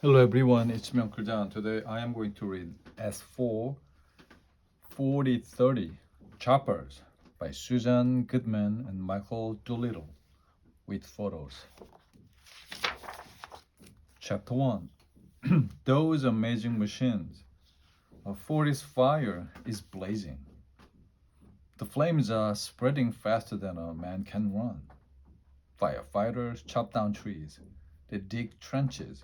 Hello everyone, it's me Uncle John. Today I am going to read S4 4030 Choppers by Susan Goodman and Michael Doolittle with photos. Chapter 1. Those amazing machines. A forest fire is blazing. The flames are spreading faster than a man can run. Firefighters chop down trees. They dig trenches.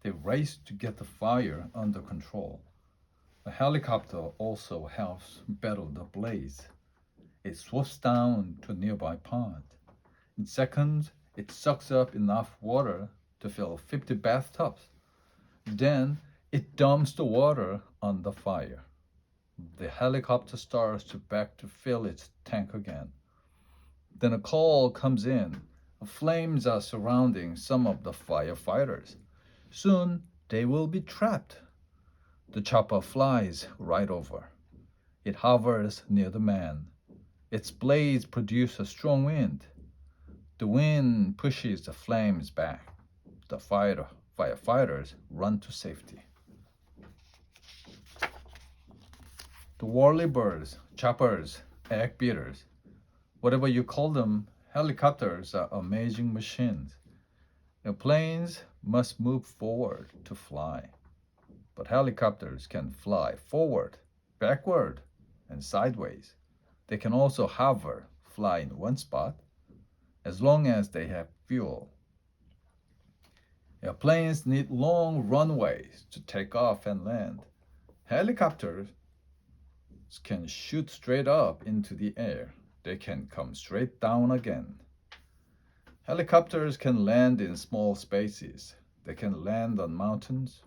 They race to get the fire under control. A helicopter also helps battle the blaze. It swoops down to a nearby pond. In seconds, it sucks up enough water to fill 50 bathtubs. Then it dumps the water on the fire. The helicopter starts to back to fill its tank again. Then a call comes in. Flames are surrounding some of the firefighters. Soon they will be trapped. The chopper flies right over. It hovers near the man. Its blades produce a strong wind. The wind pushes the flames back. The firefighters run to safety. The whirlybirds, choppers, egg beaters, whatever you call them, helicopters are amazing machines. Planes must move forward to fly, but helicopters can fly forward, backward, and sideways. They can also hover, fly in one spot, as long as they have fuel. Airplanes need long runways to take off and land. Helicopters can shoot straight up into the air. They can come straight down again. Helicopters can land in small spaces. They can land on mountains.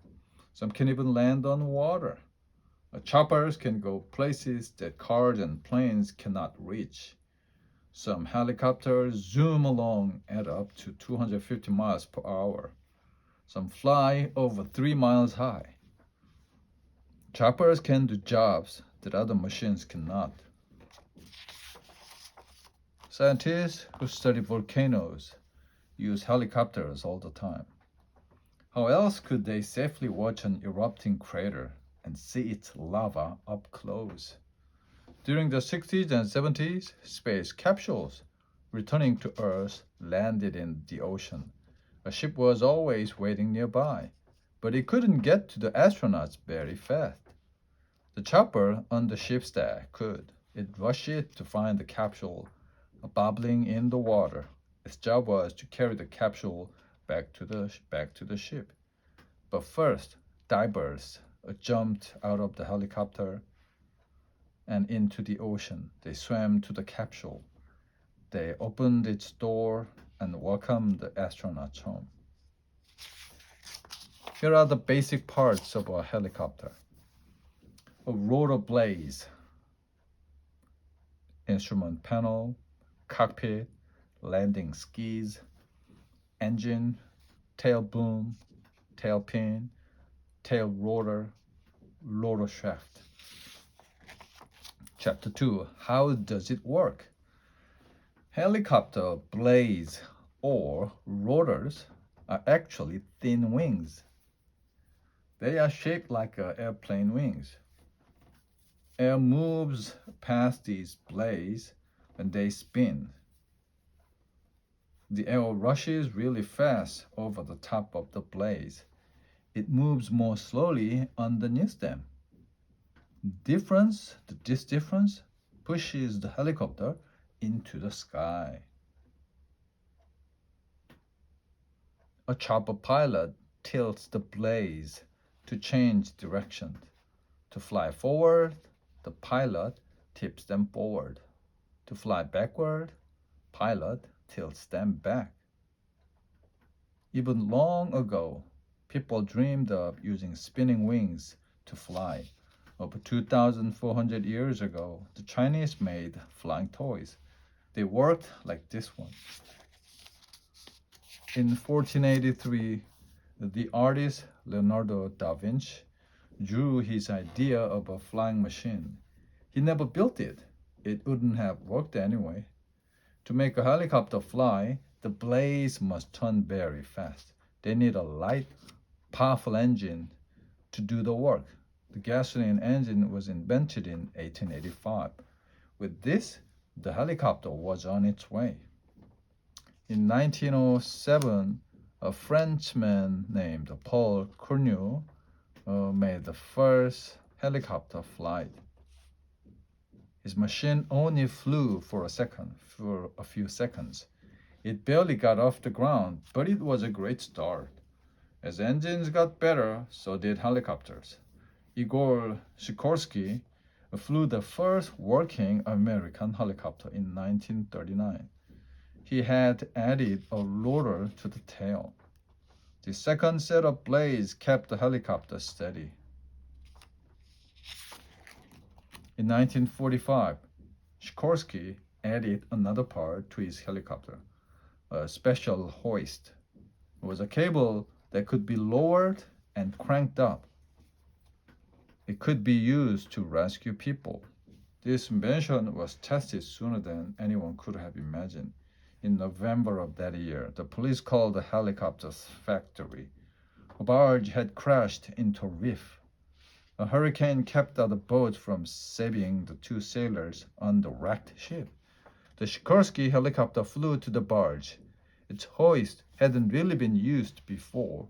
Some can even land on water. Choppers can go places that cars and planes cannot reach. Some helicopters zoom along at up to 250 miles per hour. Some fly over 3 miles high. Choppers can do jobs that other machines cannot. Scientists who study volcanoes use helicopters all the time. How else could they safely watch an erupting crater and see its lava up close? During the 60s and 70s, space capsules returning to Earth landed in the ocean. A ship was always waiting nearby, but it couldn't get to the astronauts very fast. The chopper on the ship's deck could. It rushed it to find the capsule bubbling in the water. Its job was to carry the capsule back to the ship. But first, divers jumped out of the helicopter and into the ocean. They swam to the capsule. They opened its door and welcomed the astronauts home. Here are the basic parts of a helicopter. A rotor blades, instrument panel, cockpit, landing skis, engine, tail boom, tail pin, tail rotor, rotor shaft. Chapter 2. How does it work? Helicopter blades or rotors are actually thin wings. They are shaped like airplane wings. Air moves past these blades when they spin. The air rushes really fast over the top of the blades. It moves more slowly underneath them. This difference pushes the helicopter into the sky. A chopper pilot tilts the blades to change direction. To fly forward, the pilot tips them forward. To fly backward, pilot tilts them back. Even long ago, people dreamed of using spinning wings to fly. Over 2,400 years ago, the Chinese made flying toys. They worked like this one. In 1483, the artist Leonardo da Vinci drew his idea of a flying machine. He never built it. It wouldn't have worked anyway. To make a helicopter fly, the blades must turn very fast. They need a light powerful engine to do the work. The gasoline engine was invented in 1885. With this, the helicopter was on its way. In 1907, a Frenchman named Paul Courneau made the first helicopter flight. His machine only flew for a few seconds. It barely got off the ground, but it was a great start. As engines got better, so did helicopters. Igor Sikorsky flew the first working American helicopter in 1939. He had added a rotor to the tail. The second set of blades kept the helicopter steady. In 1945, Sikorsky added another part to his helicopter, a special hoist. It was a cable that could be lowered and cranked up. It could be used to rescue people. This invention was tested sooner than anyone could have imagined. In November of that year, the police called the helicopter's factory. A barge had crashed into a reef. A hurricane kept the boat from saving the two sailors on the wrecked ship. The Sikorsky helicopter flew to the barge. Its hoist hadn't really been used before.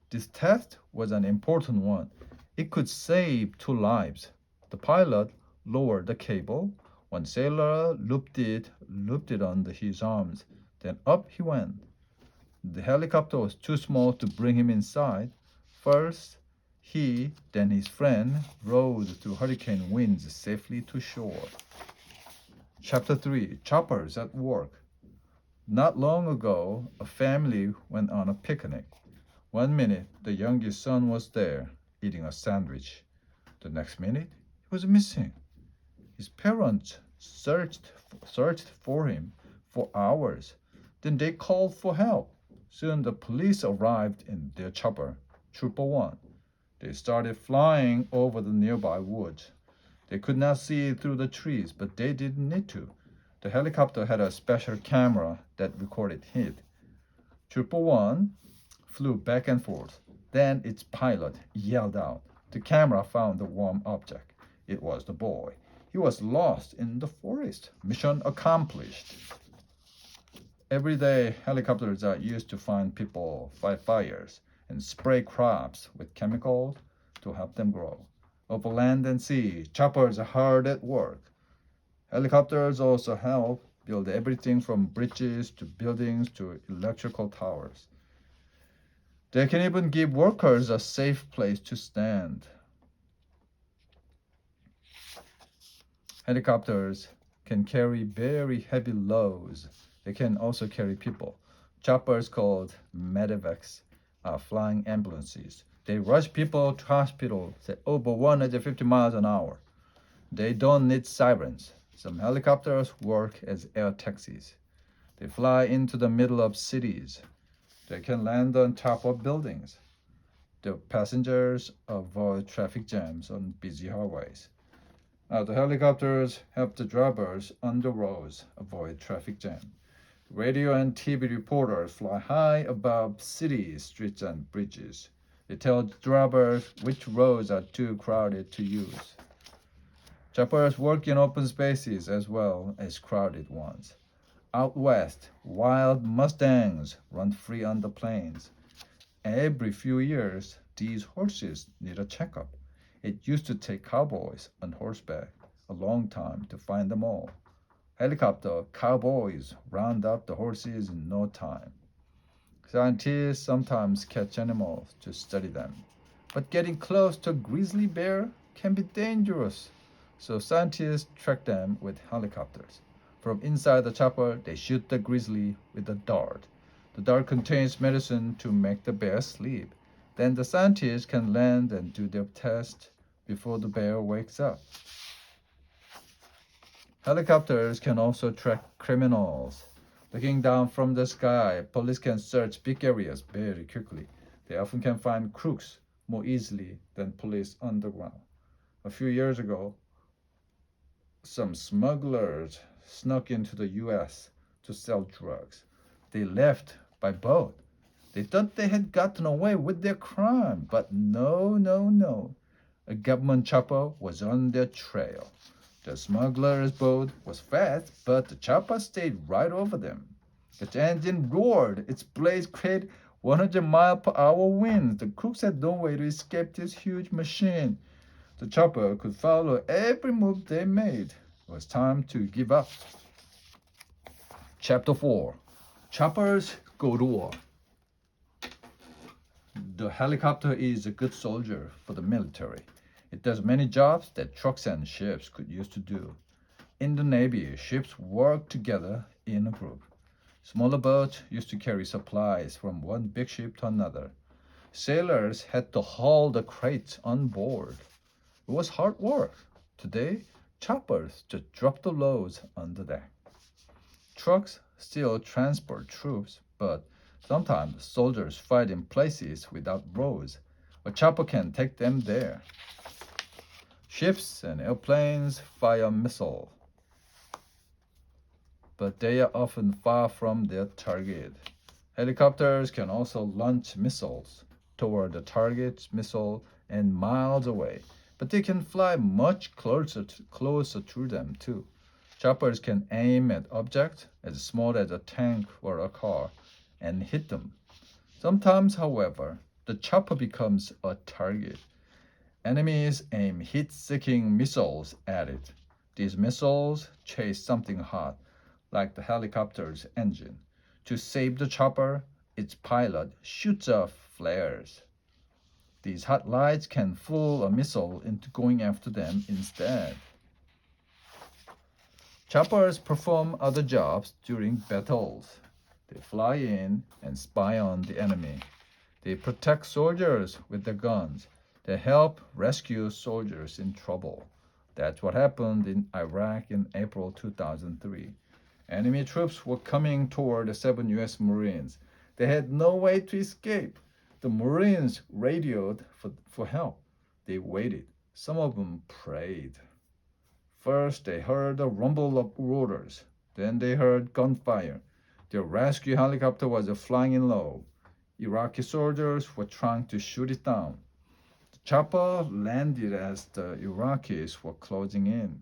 This test was an important one. It could save two lives. The pilot lowered the cable. One sailor looped it on his arms. Then up he went. The helicopter was too small to bring him inside. First, he, then his friend, rode through hurricane winds safely to shore. Chapter 3. Choppers at Work. Not long ago, a family went on a picnic. One minute, the youngest son was there, eating a sandwich. The next minute, he was missing. His parents searched for him for hours. Then they called for help. Soon the police arrived in their chopper, Trooper 1. They started flying over the nearby woods. They could not see through the trees, but they didn't need to. The helicopter had a special camera that recorded heat. Trooper 1 flew back and forth. Then its pilot yelled out. The camera found the warm object. It was the boy. He was lost in the forest. Mission accomplished. Every day, helicopters are used to find people, fight fires, and spray crops with chemicals to help them grow. Over land and sea, choppers are hard at work. Helicopters also help build everything from bridges to buildings to electrical towers. They can even give workers a safe place to stand. Helicopters can carry very heavy loads. They can also carry people. Choppers called medevacs are flying ambulances. They rush people to hospitals at over 150 miles an hour. They don't need sirens. Some helicopters work as air taxis. They fly into the middle of cities. They can land on top of buildings. The passengers avoid traffic jams on busy highways. The helicopters help the drivers on the roads avoid traffic jam. Radio and TV reporters fly high above cities, streets, and bridges. They tell drivers which roads are too crowded to use. Choppers work in open spaces as well as crowded ones. Out west, wild Mustangs run free on the plains. Every few years, these horses need a checkup. It used to take cowboys on horseback a long time to find them all. Helicopter cowboys round up the horses in no time. Scientists sometimes catch animals to study them, but getting close to a grizzly bear can be dangerous, so scientists track them with helicopters. From inside the chopper, they shoot the grizzly with a dart. The dart contains medicine to make the bear sleep. Then the scientists can land and do their test before the bear wakes up. Helicopters can also track criminals. Looking down from the sky, police can search big areas very quickly. They often can find crooks more easily than police on the ground. A few years ago, some smugglers snuck into the U.S. to sell drugs. They left by boat. They thought they had gotten away with their crime, but no, no, no. A government chopper was on their trail. The smuggler's boat was fast, but the chopper stayed right over them. Its engine roared. Its blades created 100-mile-per-hour winds. The crooks had no way to escape this huge machine. The chopper could follow every move they made. It was time to give up. Chapter 4. Choppers go to war. The helicopter is a good soldier for the military. It does many jobs that trucks and ships could use to do. In the Navy, ships work together in a group. Smaller boats used to carry supplies from one big ship to another. Sailors had to haul the crates on board. It was hard work. Today, choppers just drop the loads on the deck. Trucks still transport troops, but sometimes soldiers fight in places without roads. A chopper can take them there. Ships and airplanes fire missiles, but they are often far from their target. Helicopters can also launch missiles toward the target's missile and miles away, but they can fly much closer to them too. Choppers can aim at objects as small as a tank or a car and hit them. Sometimes, however, the chopper becomes a target. Enemies aim heat-seeking missiles at it. These missiles chase something hot, like the helicopter's engine. To save the chopper, its pilot shoots off flares. These hot lights can fool a missile into going after them instead. Choppers perform other jobs during battles. They fly in and spy on the enemy. They protect soldiers with their guns. They help rescue soldiers in trouble. That's what happened in Iraq in April 2003. Enemy troops were coming toward the 7 U.S. Marines. They had no way to escape. The Marines radioed for help. They waited. Some of them prayed. First, they heard a rumble of rotors. Then they heard gunfire. Their rescue helicopter was flying in low. Iraqi soldiers were trying to shoot it down. The chopper landed as the Iraqis were closing in.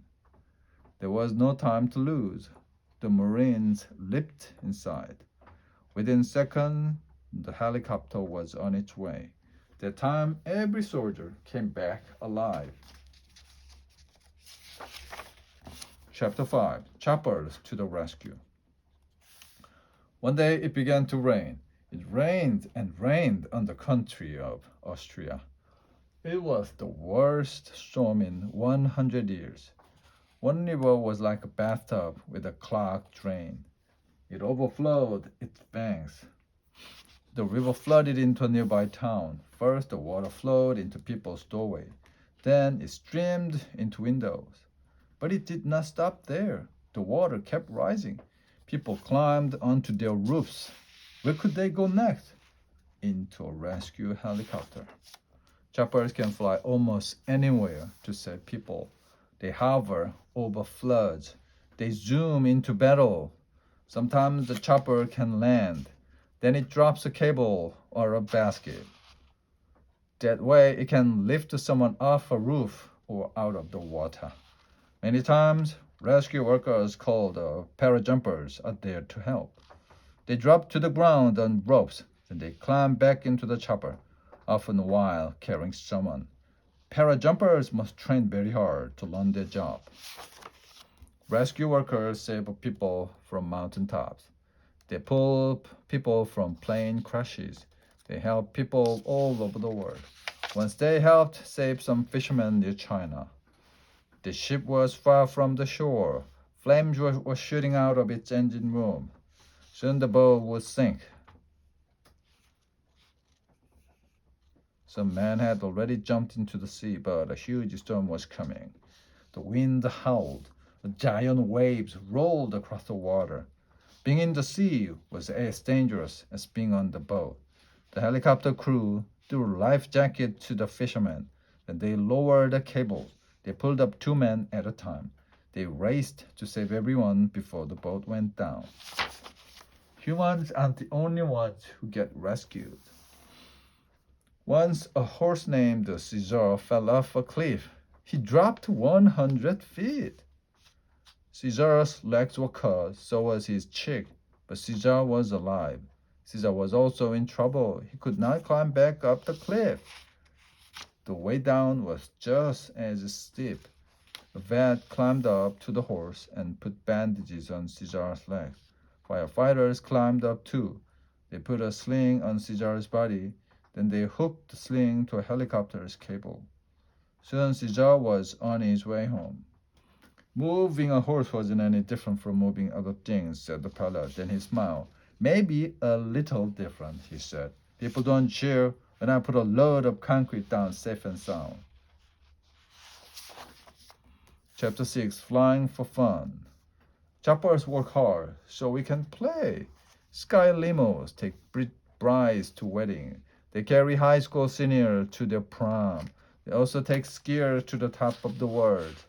There was no time to lose. The Marines leaped inside. Within seconds, the helicopter was on its way. That time, every soldier came back alive. Chapter 5. Choppers to the rescue. One day it began to rain. It rained and rained on the country of Austria. It was the worst storm in 100 years. One river was like a bathtub with a clogged drain. It overflowed its banks. The river flooded into a nearby town. First, the water flowed into people's doorway. Then it streamed into windows. But it did not stop there. The water kept rising. People climbed onto their roofs. Where could they go next? Into a rescue helicopter. Choppers can fly almost anywhere to save people. They hover over floods. They zoom into battle. Sometimes the chopper can land. Then it drops a cable or a basket. That way it can lift someone off a roof or out of the water. Many times, rescue workers called parajumpers are there to help. They drop to the ground on ropes, then they climb back into the chopper, often while carrying someone. Parajumpers must train very hard to learn their job. Rescue workers save people from mountaintops. They pull people from plane crashes. They help people all over the world. Once they helped save some fishermen near China. The ship was far from the shore. Flames were shooting out of its engine room. Soon the boat would sink. Some men had already jumped into the sea, but a huge storm was coming. The wind howled. The giant waves rolled across the water. Being in the sea was as dangerous as being on the boat. The helicopter crew threw life jackets to the fishermen. Then they lowered the cables. They pulled up 2 men at a time. They raced to save everyone before the boat went down. Humans aren't the only ones who get rescued. Once a horse named Caesar fell off a cliff. He dropped 100 feet. Caesar's legs were cut, so was his cheek, but Caesar was alive. Caesar was also in trouble. He could not climb back up the cliff. The way down was just as steep. A vet climbed up to the horse and put bandages on Caesar's legs. Firefighters climbed up too. They put a sling on Caesar's body. Then they hooked the sling to a helicopter's cable. Soon Caesar was on his way home. Moving a horse wasn't any different from moving other things, said the pilot. Then he smiled. Maybe a little different, he said. People don't cheer when I put a load of concrete down safe and sound. Chapter 6, Flying for Fun. Choppers work hard so we can play. Sky limos take brides to wedding. They carry high school seniors to their prom. They also take skiers to the top of the world.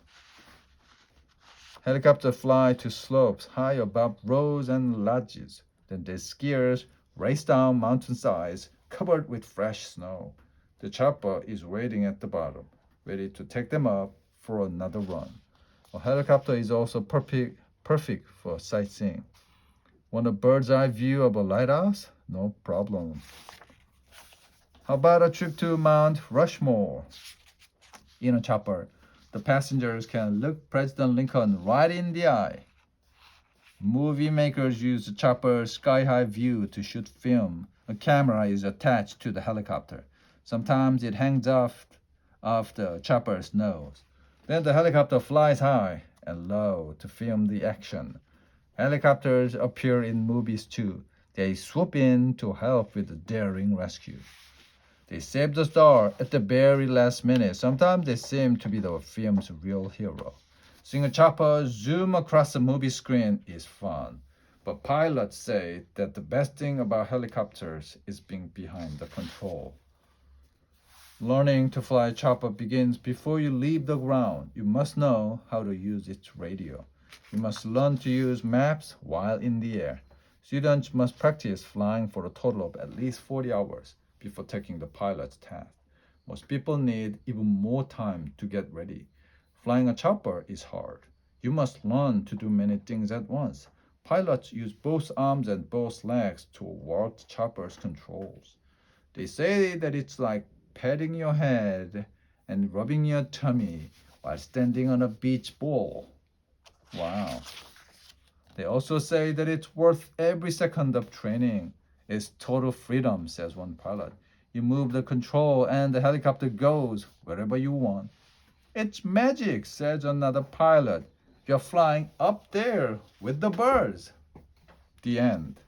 Helicopters fly to slopes high above roads and lodges. Then the skiers race down mountainsides covered with fresh snow. The chopper is waiting at the bottom, ready to take them up for another run. A helicopter is also perfect for sightseeing. Want a bird's eye view of a lighthouse? No problem. How about a trip to Mount Rushmore? In a chopper, the passengers can look President Lincoln right in the eye. Movie makers use the chopper's sky-high view to shoot film. A camera is attached to the helicopter. Sometimes it hangs off the chopper's nose. Then the helicopter flies high and low to film the action. Helicopters appear in movies too. They swoop in to help with the daring rescue. They save the star at the very last minute. Sometimes they seem to be the film's real hero. Seeing a chopper zoom across a movie screen is fun. But pilots say that the best thing about helicopters is being behind the control. Learning to fly a chopper begins before you leave the ground. You must know how to use its radio. You must learn to use maps while in the air. Students must practice flying for a total of at least 40 hours before taking the pilot's test. Most people need even more time to get ready. Flying a chopper is hard. You must learn to do many things at once. Pilots use both arms and both legs to work the chopper's controls. They say that it's like patting your head and rubbing your tummy while standing on a beach ball. Wow. They also say that it's worth every second of training. It's total freedom, says one pilot. You move the control and the helicopter goes wherever you want. It's magic, says another pilot. You're flying up there with the birds. The end.